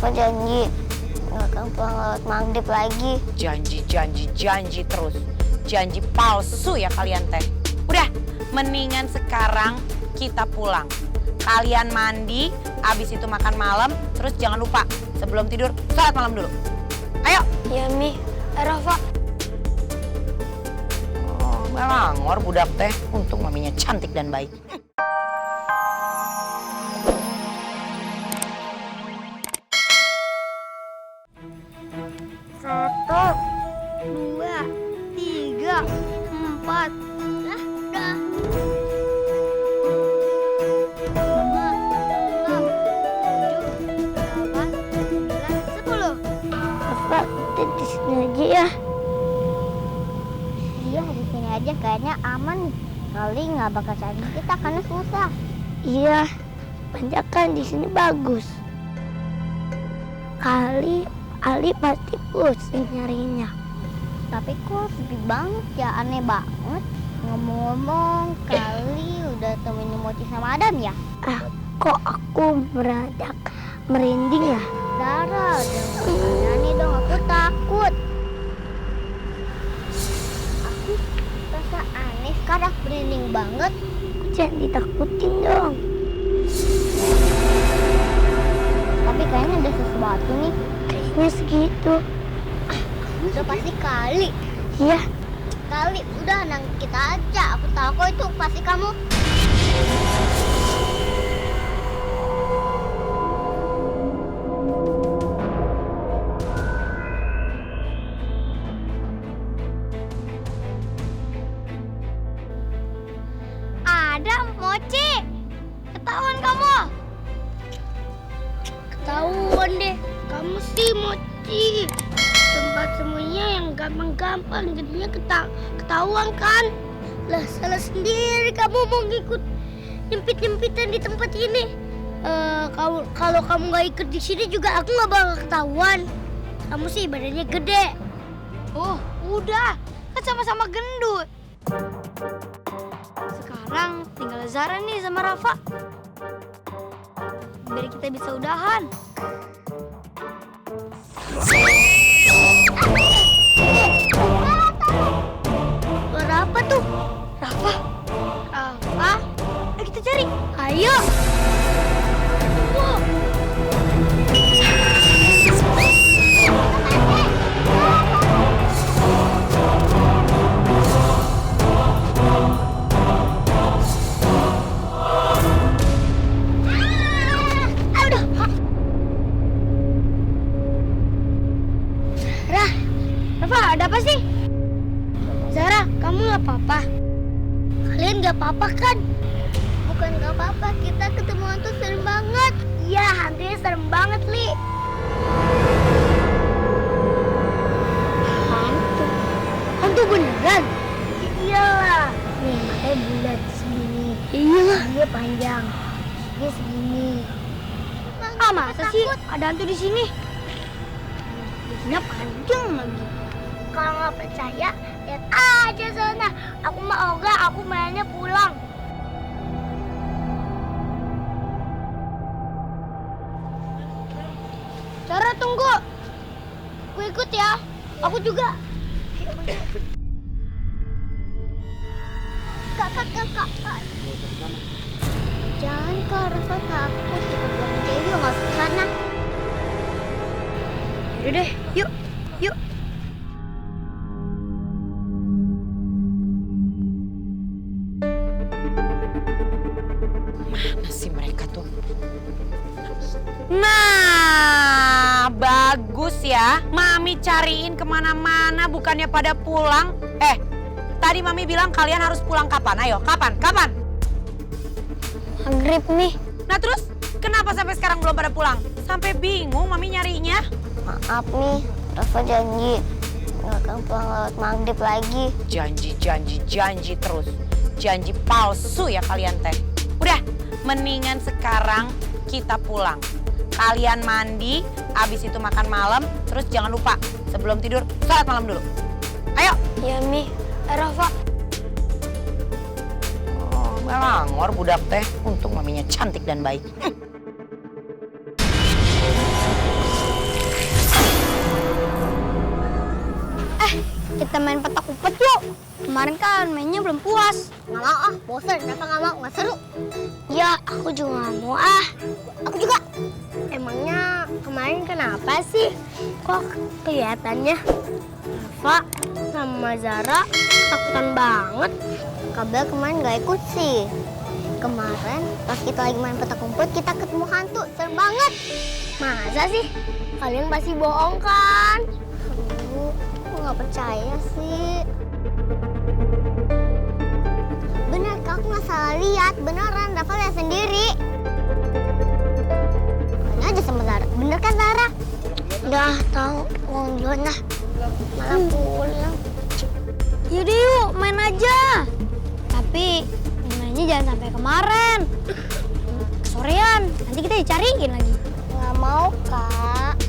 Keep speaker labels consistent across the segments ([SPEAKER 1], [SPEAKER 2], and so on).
[SPEAKER 1] Rafa janji nggak akan pulang lewat maghrib lagi.
[SPEAKER 2] Janji terus. Janji palsu ya kalian teh. Udah, mendingan sekarang kita pulang. Kalian mandi, abis itu makan malam, terus jangan lupa sebelum tidur sholat malam dulu. Ayo.
[SPEAKER 1] Ya Mi, Rafa.
[SPEAKER 2] Oh, melangor budak teh. Untung maminya cantik dan baik.
[SPEAKER 1] Satu, dua, tiga, empat. Lah, udah. Lima, enam, tujuh, delapan, sembilan, 10. Rafa, kita di sini aja ya. Iya, di sini aja kayaknya aman. Kali nggak bakal cari kita karena susah. Iya, tanjakan di sini bagus. Kali Ali pasti pusing nyarinya. Tapi kok sepi banget ya, aneh banget. Ngomong-ngomong, Kali udah temenin Mochi sama Adam ya? Kok aku merinding ya? Dara, jangan aneh dong, aku takut. Aku rasa aneh sekarang, merinding banget. Jangan ditakutin dong. Tapi kayaknya ada sesuatu nih. Kayaknya segitu. Udah pasti Kali. Iya. Kali, udah nang kita aja. Aku tahu kok itu pasti kamu. Adam, Mochi, ketahuan kamu. Ketahuan deh. Kamu sih Mochi. Tempat semuanya yang gampang-gampang jadinya ketahuan kan? Lah salah sendiri kamu mau ngikut nyempit-nyempitan di tempat ini. Kalau kamu nggak ikut di sini juga aku nggak bakal ketahuan. Kamu sih badannya gede. Oh udah, kan sama-sama gendut. Sekarang tinggal Zara nih sama Rafa. Biar kita bisa udahan. Suara apa tuh? Rafa? Rafa? Ayo kita cari. Ayo. Tunggu. Rafa, ada apa sih? Zara, kamu nggak apa-apa? Kalian nggak apa-apa kan? Bukan nggak apa-apa, kita ketemu hantu serem banget. Iya, hantunya serem banget, Li. Hantu? Hantu beneran? Iyalah. Nih, matanya bulat segini. Iya. Dia panjang. Dia segini. Masa sih ada hantu di sini? Giginya panjang lagi. Kalau nggak percaya, lihat aja sana. Aku mau ogah, aku mainnya pulang. Cara tunggu. Gue ikut ya. Aku juga. Kakak. Jangan Kak, Rafa takut. Kita pulang aja yuk, nggak usah ke sana. Yaudah deh, yuk.
[SPEAKER 2] Mana sih mereka tuh? Nah, bagus ya. Mami cariin kemana-mana bukannya pada pulang. Tadi Mami bilang kalian harus pulang kapan? Ayo, kapan?
[SPEAKER 1] Maghrib nih.
[SPEAKER 2] Nah terus, kenapa sampai sekarang belum pada pulang? Sampai bingung Mami nyarinya.
[SPEAKER 1] Maaf nih, Rafa janji nggak akan pulang lewat maghrib lagi.
[SPEAKER 2] Janji terus. Janji palsu ya kalian teh. Udah, mendingan sekarang kita pulang. Kalian mandi, abis itu makan malam, terus jangan lupa sebelum tidur sholat malam dulu. Ayo.
[SPEAKER 1] Ya Mi, Rafa.
[SPEAKER 2] Oh, melangor budak teh. Untung maminya cantik dan baik.
[SPEAKER 1] kita main petak umpet yuk. Kemarin kan mainnya belum puas. Nggak mau ah, bosan. Kenapa nggak mau? Nggak seru. Ya, aku juga nggak mau ah. Aku juga. Emangnya kemarin kenapa sih? Kok kelihatannya Rafa sama Zara takutan banget. Kabel kemarin nggak ikut sih. Kemarin pas kita lagi main petak umpet, kita ketemu hantu. Seru banget. Masa sih? Kalian pasti bohong kan? Aduh, aku nggak percaya sih. Bener, Kak, aku nggak salah lihat. Beneran, Rafa lihat sendiri. Mana aja sama Zara. Bener kan, Zara? Udah tahu, uang duluan lah. Malah pulang. Yaudah yuk, main aja. Tapi mainnya jangan sampai kemarin. Sorean, nanti kita dicariin lagi. Nggak mau, Kak.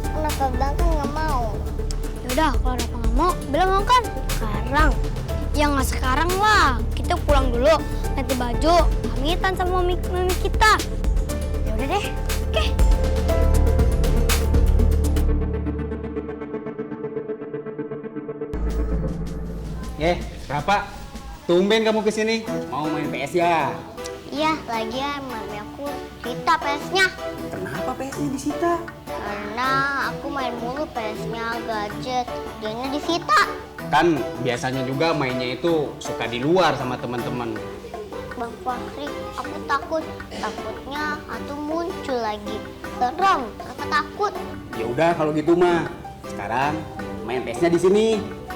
[SPEAKER 1] Kenapa bilang kan nggak mau? Yaudah, kalau Rafa nggak mau, Bella mau kan? Sekarang. Ya nggak sekarang lah. Kita pulang dulu, ganti baju, pamitan sama mami kita. Yaudah deh, oke.
[SPEAKER 3] Rafa, tumben kamu kesini. Mau main PS ya?
[SPEAKER 1] Iya, lagian mami aku disita PS-nya.
[SPEAKER 3] Kenapa PS-nya disita?
[SPEAKER 1] Karena aku main mulu PS-nya, gadget. Dianya disita.
[SPEAKER 3] Kan biasanya juga mainnya itu suka di luar sama teman-teman.
[SPEAKER 1] Bang Fahri, aku takut. Takutnya hantu muncul lagi. Serem, aku takut.
[SPEAKER 3] Ya udah kalau gitu mah. Sekarang main PS-nya di sini.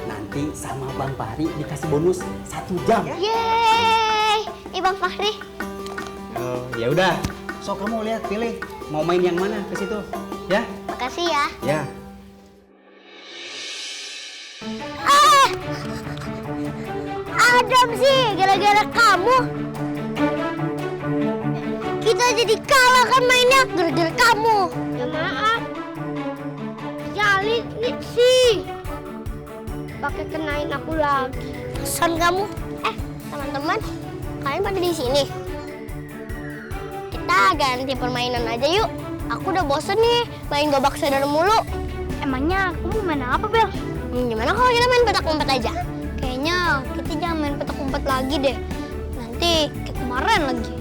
[SPEAKER 3] Nanti sama Bang Fahri dikasih bonus 1 jam.
[SPEAKER 1] Yeay! Bang Fahri.
[SPEAKER 3] Oh, ya udah. So kamu lihat pilih mau main yang mana ke situ, ya?
[SPEAKER 1] Makasih ya.
[SPEAKER 3] Ya.
[SPEAKER 1] Adam sih, gara-gara kamu. Kita jadi kalah kan mainnya gara-gara kamu. Ya maaf. Jalin sih. Pakai kenain aku lagi. Pesan kamu. Teman-teman, kalian pada di sini. Kita ganti permainan aja yuk. Aku udah bosen nih main gobak sadar mulu. Emangnya kamu main apa, Bel? Gimana kalau kita main petak umpet aja? Kayaknya kita jangan main petak umpet lagi deh. Nanti kayak kemarin lagi.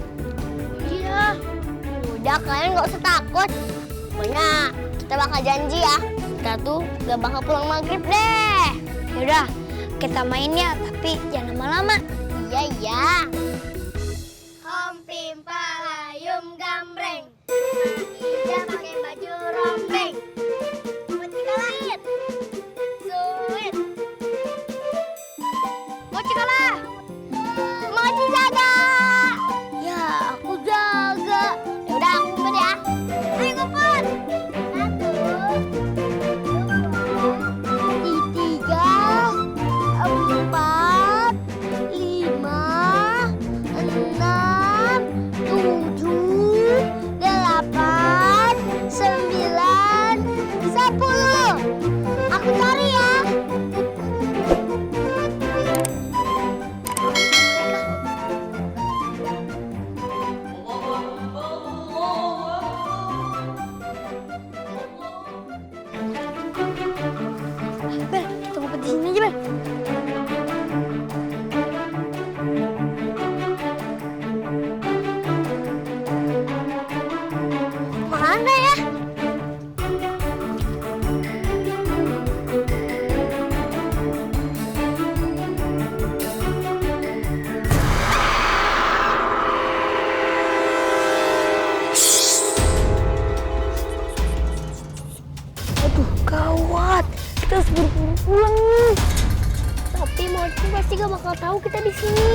[SPEAKER 1] Iya. Udah, kalian nggak usah takut. Pokoknya kita bakal janji ya. Kita tuh gak bakal pulang maghrib deh. Yaudah, kita mainnya tapi jangan lama-lama. Iya, iya. Hompim palayum gambreng. Dia pakai baju rombeng. Mochi kalah. Suit. Mochi kalah. Mochi jaga. Ya, aku jaga. Yaudah, aku ngumpet ya. Ayo ngumpet. 1, 2, 3, 4, 5, 6, 7, 8, 9, 10. Aku cari ya. Bel, kita ngumpet di sini aja, Bel. Mana ya? Aduh, gawat. Kita harus buru-buru pulang nih. Tapi Mochi pasti gak bakal tahu kita di sini.